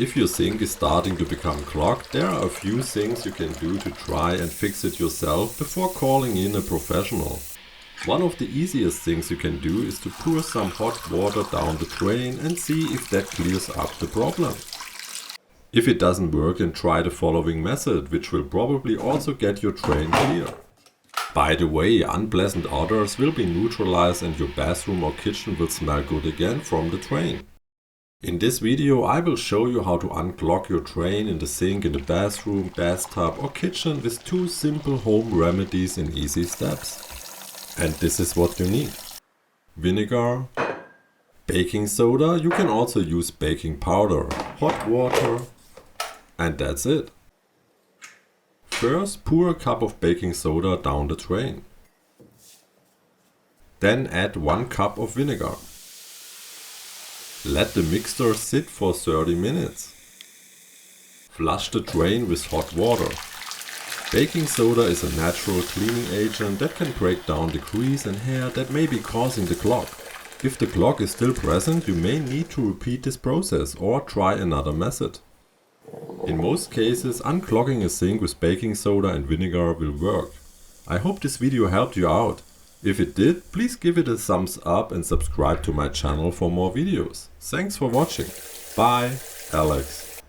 If your sink is starting to become clogged, there are a few things you can do to try and fix it yourself before calling in a professional. One of the easiest things you can do is to pour some hot water down the drain and see if that clears up the problem. If it doesn't work, then try the following method, which will probably also get your drain clear. By the way, unpleasant odors will be neutralized and your bathroom or kitchen will smell good again from the drain. In this video I will show you how to unclog your drain in the sink in the bathroom, bathtub or kitchen with 2 simple home remedies in easy steps. And this is what you need. Vinegar, baking soda, you can also use baking powder, hot water, and that's it. First, pour a cup of baking soda down the drain. Then add 1 cup of vinegar. Let the mixture sit for 30 minutes. Flush the drain with hot water. Baking soda is a natural cleaning agent that can break down the grease and hair that may be causing the clog. If the clog is still present, you may need to repeat this process or try another method. In most cases, unclogging a sink with baking soda and vinegar will work. I hope this video helped you out. If it did, please give it a thumbs up and subscribe to my channel for more videos. Thanks for watching. Bye, Alex.